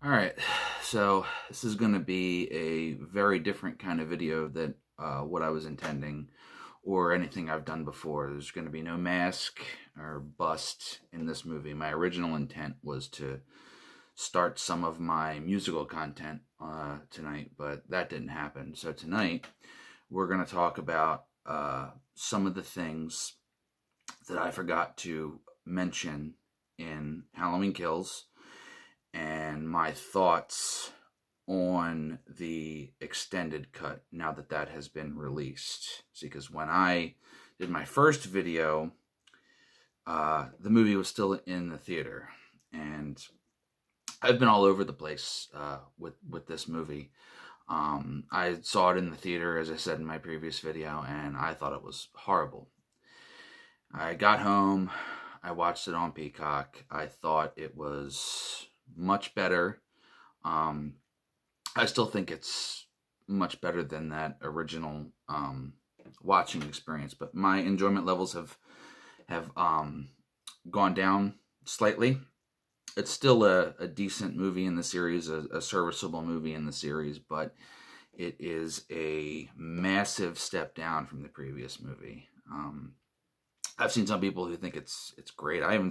Alright, so this is going to be a very different kind of video than what I was intending or anything I've done before. There's going to be no mask or bust in this movie. My original intent was to start some of my musical content tonight, but that didn't happen. So tonight we're going to talk about some of the things that I forgot to mention in Halloween Kills, and my thoughts on the extended cut now that that has been released. See, because when I did my first video, the movie was still in the theater, and I've been all over the place with this movie. I saw it in the theater, as I said in my previous video, and I thought it was horrible. I got home, I watched it on Peacock. I thought it was much better. I still think it's much better than that original watching experience, but my enjoyment levels have gone down slightly. It's still a decent movie in the series, a serviceable movie in the series, but it is a massive step down from the previous movie. I've seen some people who think it's great. I even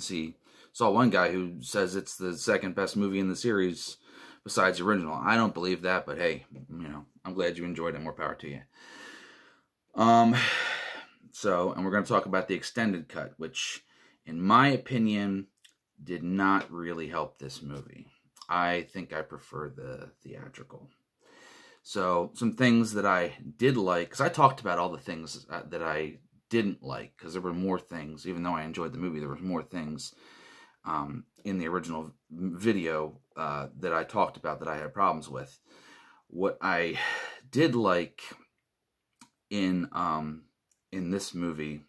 saw one guy who says it's the second best movie in the series besides the original. I don't believe that, but hey, I'm glad you enjoyed it. More power to you. And we're going to talk about the extended cut, which, in my opinion, did not really help this movie. I think I prefer the theatrical. So some things that I did like, because I talked about all the things that I didn't like, because there were more things. Even though I enjoyed the movie, there was more things in the original video that I talked about that I had problems with. What I did like in this movie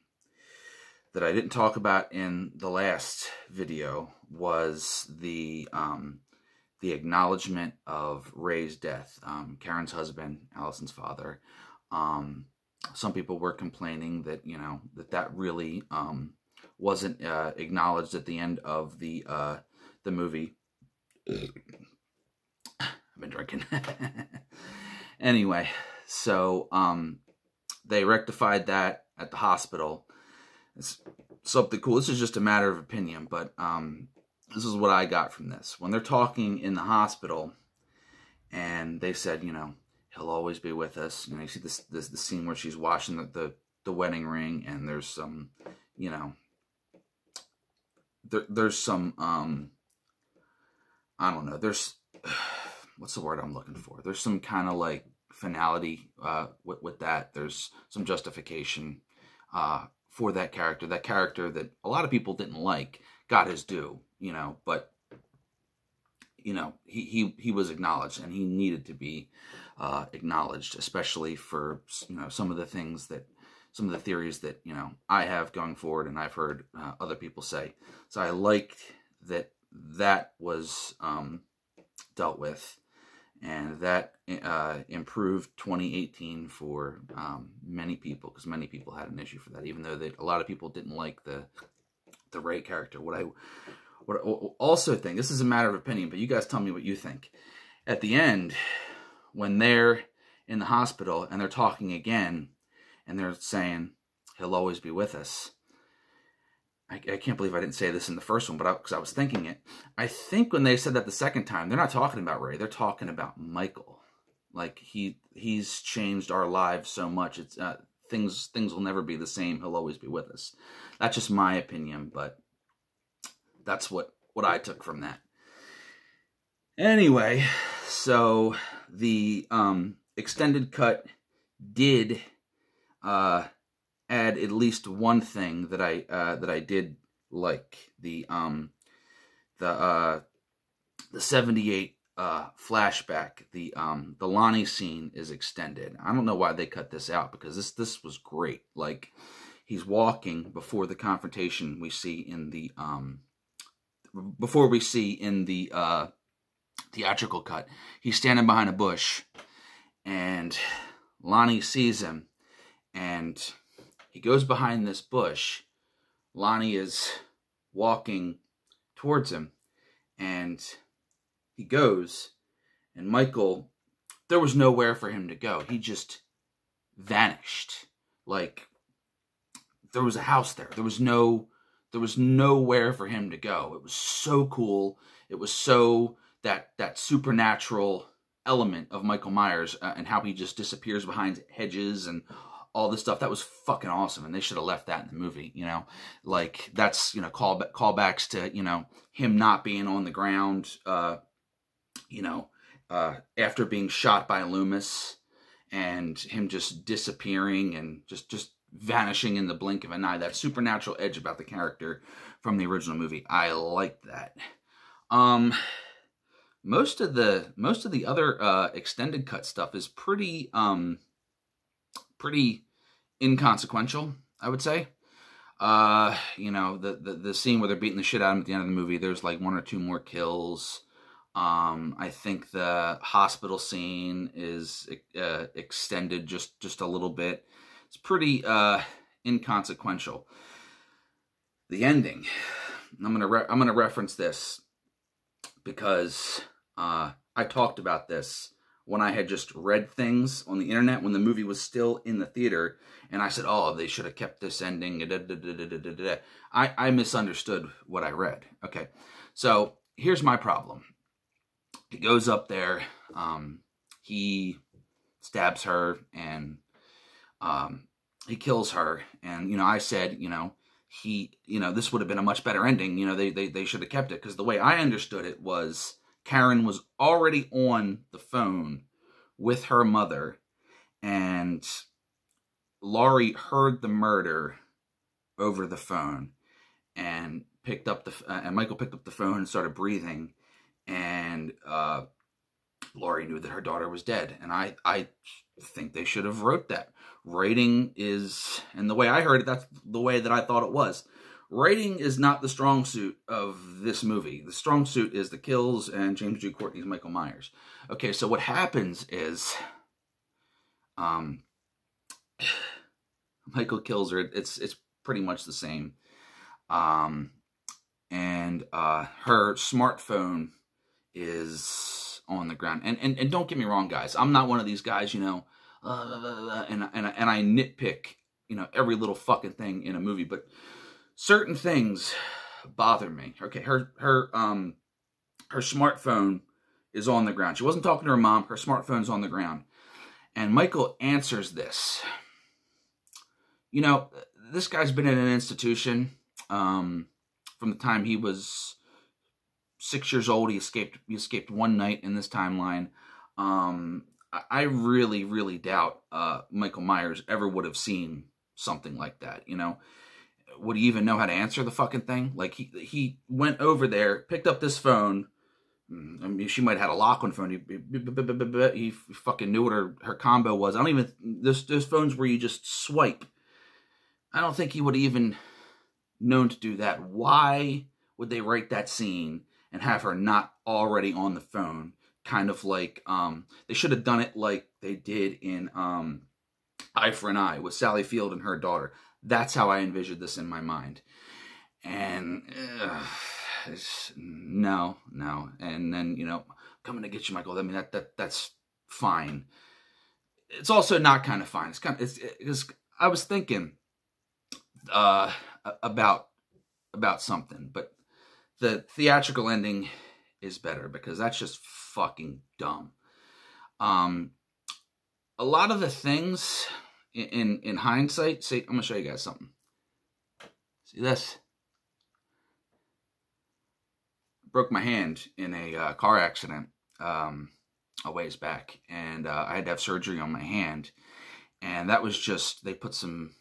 that I didn't talk about in the last video was the acknowledgement of Ray's death, Karen's husband, Allison's father. Some people were complaining that that really wasn't acknowledged at the end of the movie. I've been drinking. Anyway, so they rectified that at the hospital. It's something cool. This is just a matter of opinion, but this is what I got from this. When they're talking in the hospital, and they said, he'll always be with us. You see the scene where she's washing the wedding ring, and there's some, there's some, I don't know, there's, what's the word I'm looking for? There's some kind of like finality with that. There's some justification for that character that a lot of people didn't like, got his due, but he was acknowledged, and he needed to be acknowledged, especially for some of the theories that I have going forward, and I've heard other people say. So I liked that was dealt with, and that improved 2018 for many people, because many people had an issue for that, even though a lot of people didn't like the Ray character. What I also think, this is a matter of opinion, but you guys tell me what you think. At the end, when they're in the hospital and they're talking again, and they're saying, he'll always be with us. I can't believe I didn't say this in the first one, but because I was thinking it. I think when they said that the second time, they're not talking about Ray. They're talking about Michael. Like, he's changed our lives so much. It's things will never be the same. He'll always be with us. That's just my opinion, but that's what I took from that. Anyway, so the extended cut did add at least one thing that I did like. The 78 flashback, the Lonnie scene is extended. I don't know why they cut this out, because this was great. Like, he's walking before the confrontation we see in the theatrical cut. He's standing behind a bush, and Lonnie sees him, and he goes behind this bush. Lonnie is walking towards him, and he goes, and Michael, there was nowhere for him to go. He just vanished. Like, there was a house there. There was nowhere for him to go. It was so cool. It was so that supernatural element of Michael Myers and how he just disappears behind hedges and all this stuff. That was fucking awesome, and they should have left that in the movie. You know, like that's callbacks to him not being on the ground. After being shot by Loomis, and him just disappearing and just vanishing in the blink of an eye. That supernatural edge about the character from the original movie. I like that. Most of the other extended cut stuff is pretty inconsequential, I would say. The scene where they're beating the shit out of him at the end of the movie, there's like 1 or 2 more kills. I think the hospital scene is extended just a little bit. It's pretty inconsequential. The ending, I'm gonna reference this because I talked about this when I had just read things on the internet when the movie was still in the theater, and I said, "Oh, they should have kept this ending." I misunderstood what I read. Okay, so here's my problem. He goes up there, he stabs her, and he kills her. And I said, this would have been a much better ending. They should have kept it, because the way I understood it was Karen was already on the phone with her mother, and Laurie heard the murder over the phone, and Michael picked up the phone and started breathing, and Laurie knew that her daughter was dead. And I think they should have wrote that. Writing is, and the way I heard it, that's the way that I thought it was. Writing is not the strong suit of this movie. The strong suit is the kills and James G. Courtney's Michael Myers. Okay, so what happens is, Michael kills her. It's pretty much the same. And her smartphone is on the ground. And don't get me wrong, guys. I'm not one of these guys, and I nitpick, every little fucking thing in a movie, but certain things bother me. Okay, her smartphone is on the ground. She wasn't talking to her mom. Her smartphone's on the ground. And Michael answers this. This guy's been in an institution from the time he was 6 years old. He escaped one night in this timeline. I really, really doubt Michael Myers ever would have seen something like that. Would he even know how to answer the fucking thing? Like, he went over there, picked up this phone. I mean, she might have had a lock on the phone. He fucking knew what her combo was. I don't even, those phones where you just swipe. I don't think he would have even known to do that. Why would they write that scene and have her not already on the phone? Kind of like, they should have done it like they did in Eye for an Eye with Sally Field and her daughter. That's how I envisioned this in my mind. And no. And then, coming to get you, Michael. I mean, that's fine. It's also not kind of fine. It's I was thinking about something, but the theatrical ending is better, because that's just fucking dumb. A lot of the things in hindsight, see, I'm gonna show you guys something. See this? Broke my hand in a car accident a ways back, and I had to have surgery on my hand, and that was just, they put some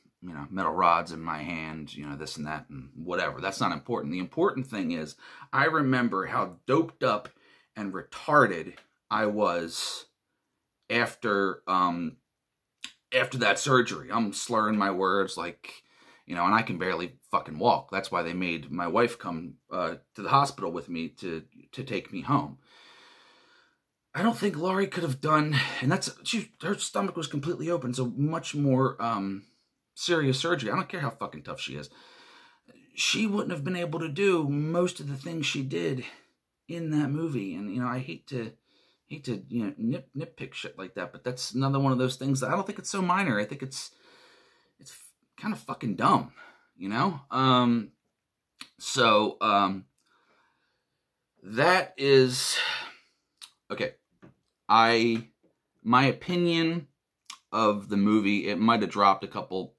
metal rods in my hand, this and that and whatever. That's not important. The important thing is, I remember how doped up and retarded I was after that surgery. I'm slurring my words like, and I can barely fucking walk. That's why they made my wife come to the hospital with me to take me home. I don't think Laurie could have done, and her stomach was completely open, so much more serious surgery. I don't care how fucking tough she is. She wouldn't have been able to do most of the things she did in that movie. And, you know, I hate to, you know, nitpick shit like that, but that's another one of those things that I don't think it's so minor. I think it's kind of fucking dumb, you know? That is, okay. My opinion of the movie, it might have dropped a couple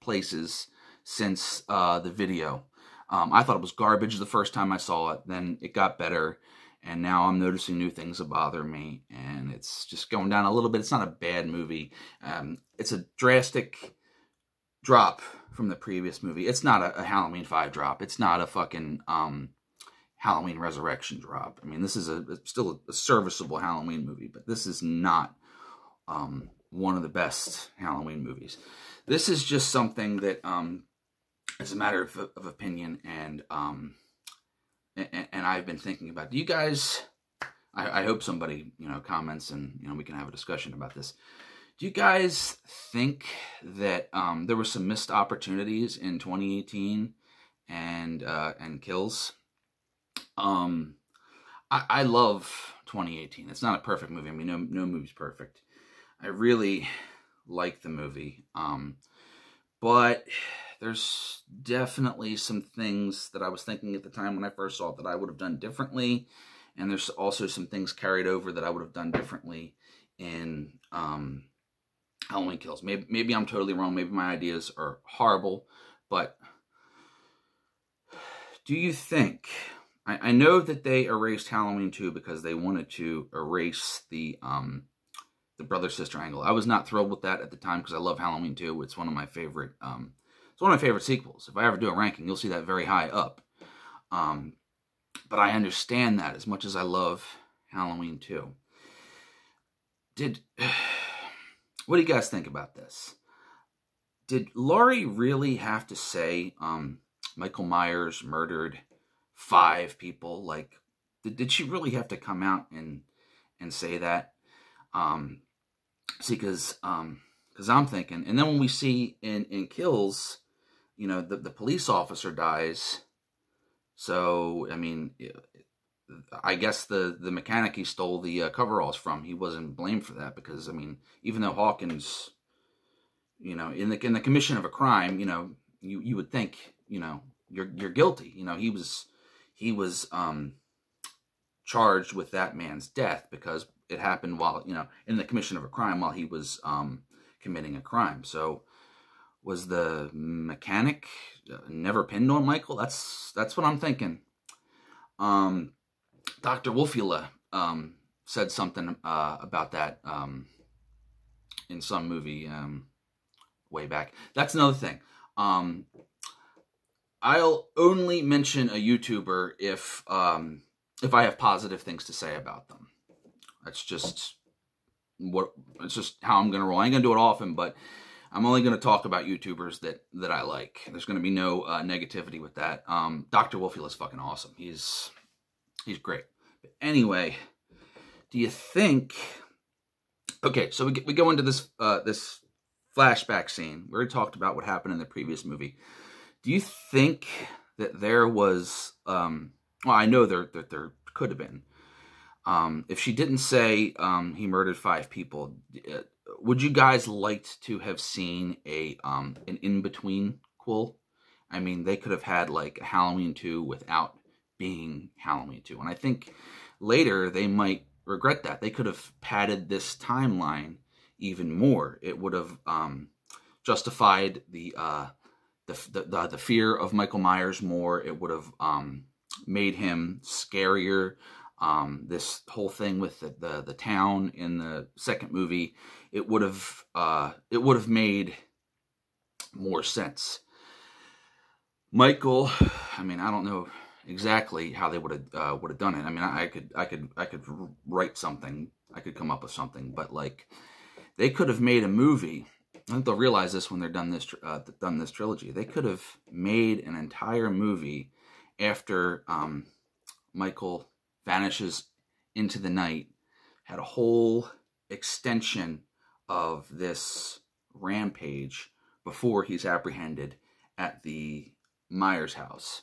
places since the video. I thought it was garbage the first time I saw it, then it got better, and now I'm noticing new things that bother me, and it's just going down a little bit. It's not a bad movie. It's a drastic drop from the previous movie. It's not a Halloween 5 drop. It's not a fucking Halloween Resurrection drop. I mean, this is still a serviceable Halloween movie, but this is not one of the best Halloween movies. This is just something that is a matter of opinion, and I've been thinking about. Do you guys? I hope somebody, you know, comments, and, you know, we can have a discussion about this. Do you guys think that there were some missed opportunities in 2018 and Kills? I love 2018. It's not a perfect movie. I mean, no movie's perfect. I really like the movie. But there's definitely some things that I was thinking at the time when I first saw it that I would have done differently. And there's also some things carried over that I would have done differently in Halloween Kills. Maybe I'm totally wrong. Maybe my ideas are horrible. But do you think... I know that they erased Halloween 2 because they wanted to erase the brother-sister angle. I was not thrilled with that at the time because I love Halloween 2. It's one of my favorite sequels. If I ever do a ranking, you'll see that very high up. But I understand that as much as I love Halloween 2. What do you guys think about this? Did Laurie really have to say Michael Myers murdered 5 people? Like, did she really have to come out and say that? See, because I'm thinking, and then when we see in Kills, you know, the police officer dies. So, I mean, I guess the mechanic he stole the coveralls from, he wasn't blamed for that, because, I mean, even though Hawkins, you know, in the commission of a crime, you know, you would think, you know, you're guilty. You know, he was charged with that man's death because it happened while, you know, in the commission of a crime while he was committing a crime. So was the mechanic never pinned on Michael? That's what I'm thinking. Dr. Wolfula said something about that in some movie way back. That's another thing. I'll only mention a YouTuber if I have positive things to say about them. That's just it's just how I'm gonna roll. I ain't gonna do it often, but I'm only gonna talk about YouTubers that I like. There's gonna be no negativity with that. Dr. Wolfula is fucking awesome. He's great. But anyway, do you think? Okay, so we go into this this flashback scene. We already talked about what happened in the previous movie. Do you think that there was, well, I know there could have been, if she didn't say he murdered 5 people, would you guys like to have seen an in-between quill? I mean, they could have had like a Halloween 2 without being Halloween 2. And I think later they might regret that. They could have padded this timeline even more. It would have justified the fear of Michael Myers more. It would have made him scarier. This whole thing with the town in the second movie, it would have made more sense. Michael, I mean, I don't know exactly how they would have done it. I mean, I could write something. I could come up with something, but like they could have made a movie. I think they'll realize this when they're done this trilogy. They could have made an entire movie after Michael vanishes into the night, had a whole extension of this rampage before he's apprehended at the Myers house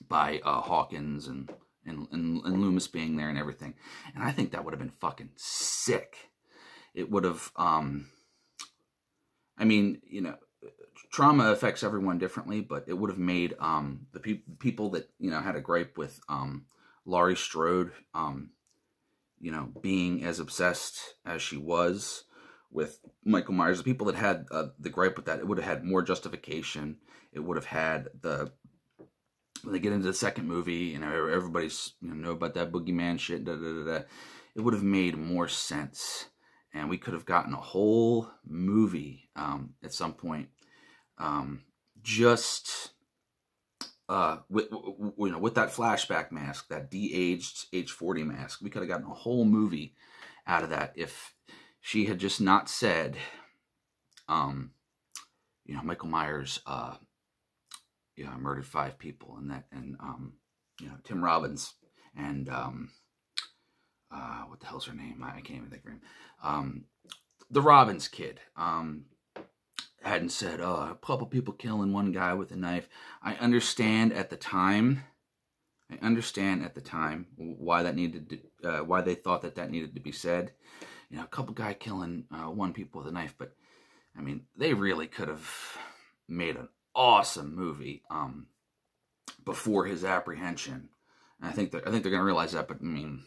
by Hawkins and and Loomis being there and everything. And I think that would have been fucking sick. It would have, I mean, you know, trauma affects everyone differently, but it would have made the people that, you know, had a gripe with Laurie Strode, you know, being as obsessed as she was with Michael Myers, the people that had the gripe with that, it would have had more justification. It would have had when they get into the second movie, you know, everybody's, you know about that boogeyman shit, it would have made more sense. And we could have gotten a whole movie at some point, just with, you know, with that flashback mask, that de-aged age 40 mask. We could have gotten a whole movie out of that if she had just not said, you know, Michael Myers, you know, murdered 5 people, and you know, Tim Robbins and what the hell's her name? I can't even think of her name. The Robbins kid hadn't said, a couple people killing one guy with a knife. I understand at the time why that needed to, why they thought that needed to be said. You know, a couple guy killing one people with a knife, but I mean, they really could have made an awesome movie before his apprehension. And I think they're gonna realize that. But I mean,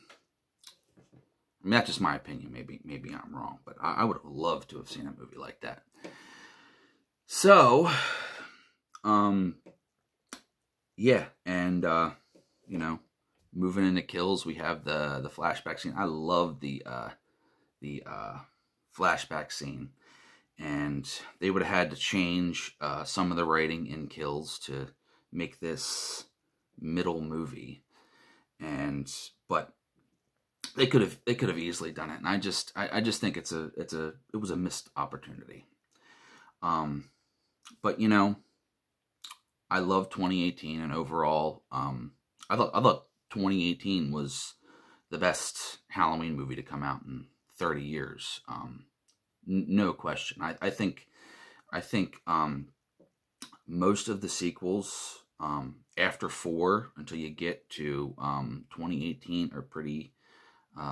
that's just my opinion. Maybe I'm wrong, but I would have loved to have seen a movie like that. So, yeah, and you know, moving into kills, we have the flashback scene. I love the flashback scene, and they would have had to change some of the writing in Kills to make this middle movie, but they could have easily done it, and I just think it was a missed opportunity. But you know, I love 2018, and overall, I thought 2018 was the best Halloween movie to come out in 30 years. No question. I think most of the sequels after 4 until you get to 2018 are pretty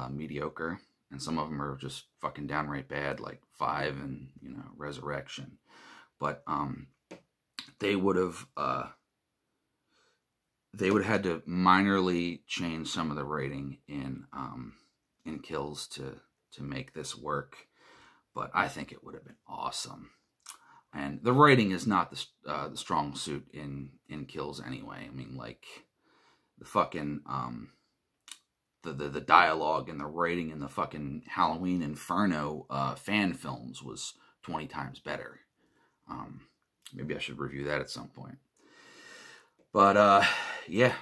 mediocre, and some of them are just fucking downright bad, like 5 and, you know, Resurrection. But they would have had to minorly change some of the writing in Kills to make this work. But I think it would have been awesome. And the writing is not the strong suit in Kills anyway. I mean, like, the fucking the dialogue and the writing in the fucking Halloween Inferno fan films was 20 times better. Maybe I should review that at some point. But yeah,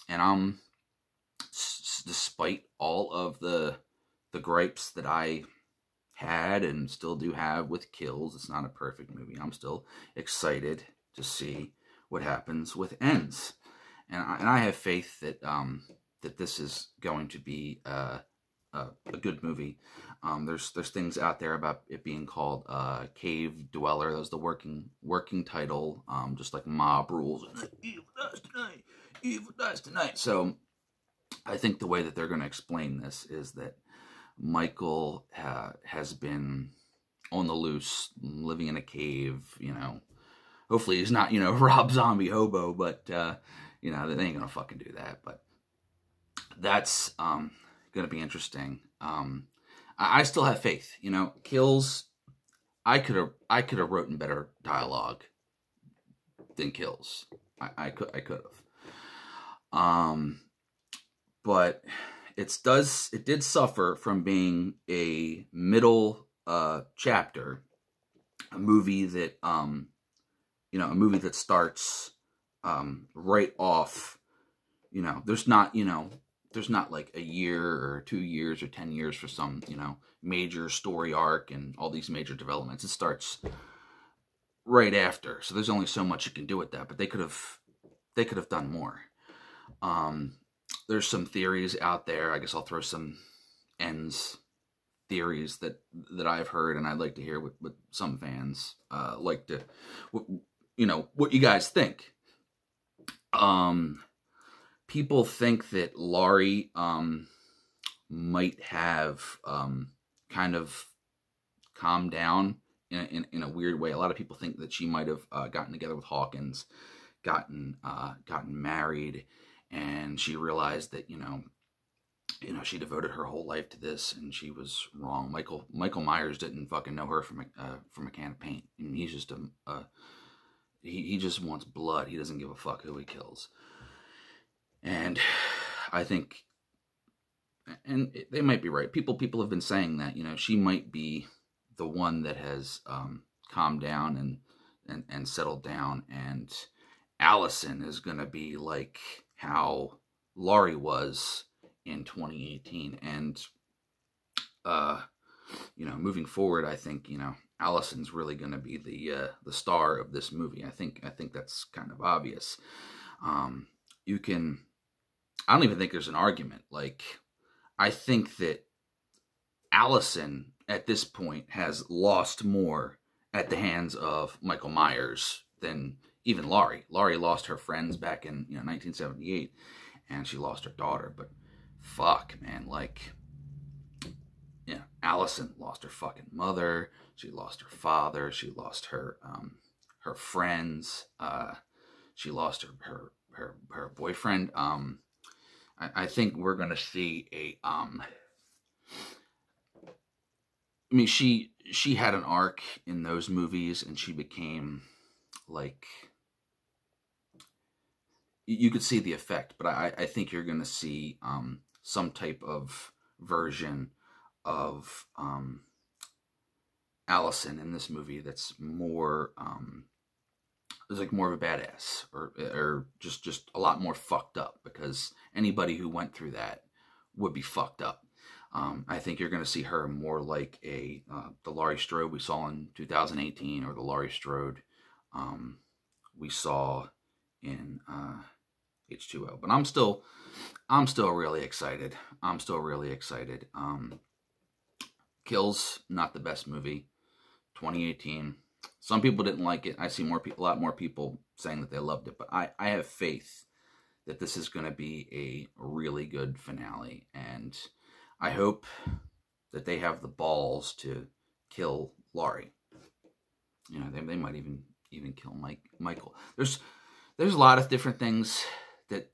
and despite all of the gripes that I had and still do have with Kills, it's not a perfect movie. I'm still excited to see what happens with Ends, and I have faith that that this is going to be a good movie. There's things out there about it being called Cave Dweller. That was the working title, just like Mob Rules. Evil dies tonight. Evil dies tonight. So I think the way that they're going to explain this is that Michael has been on the loose, living in a cave. You know, hopefully he's not, you know, Rob Zombie hobo, but you know, they ain't gonna fucking do that. But that's gonna be interesting. I still have faith. You know, Kills, I could have written better dialogue than Kills. I could have. But it did suffer from being a middle chapter, a movie that you know, a movie that starts right off. You know, there's not like a year or 2 years or 10 years for some, you know, major story arc and all these major developments. It starts right after. So there's only so much you can do with that, but they could have done more. There's some theories out there. I guess I'll throw some Ends theories that I've heard, and I'd like to hear what some fans like to, you know, what you guys think. people think that Laurie might have kind of calmed down in a weird way. A lot of people think that she might have gotten together with Hawkins, gotten married, and she realized that she devoted her whole life to this, and she was wrong. Michael Myers didn't fucking know her from a can of paint. I mean, he's just he just wants blood. He doesn't give a fuck who he kills. And I think, and they might be right. People have been saying that she might be the one that has calmed down and settled down, and Allison is gonna be like how Laurie was in 2018. And moving forward, I think Allison's really going to be the star of this movie. I think that's kind of obvious. I don't even think there's an argument. Like, I think that Allison at this point has lost more at the hands of Michael Myers than even Laurie. Laurie lost her friends back in 1978, and she lost her daughter. But fuck, man, like, Allison lost her fucking mother. She lost her father. She lost her friends. She lost her boyfriend. I think we're gonna see a I mean, she had an arc in those movies, and she became like, you could see the effect, but I think you're gonna see some type of version of Allison in this movie that's more is like more of a badass, or just a lot more fucked up, because anybody who went through that would be fucked up. I think you're going to see her more like the Laurie Strode we saw in 2018, or the Laurie Strode we saw in H2O. But I'm still really excited. Kills, not the best movie. 2018. Some people didn't like it. I see a lot more people saying that they loved it. But I have faith that this is going to be a really good finale, and I hope that they have the balls to kill Laurie. They might even kill Michael. There's a lot of different things that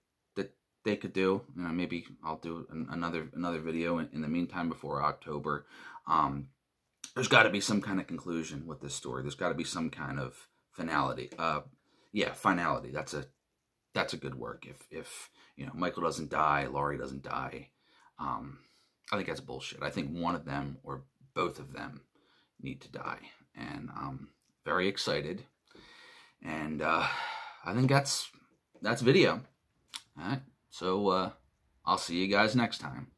they could do. Maybe I'll do another video in the meantime before October. There's got to be some kind of conclusion with this story. There's got to be some kind of finality. Finality. That's a good word. If Michael doesn't die, Laurie doesn't die. I think that's bullshit. I think one of them or both of them need to die, and I'm very excited. And I think that's video. All right. So I'll see you guys next time.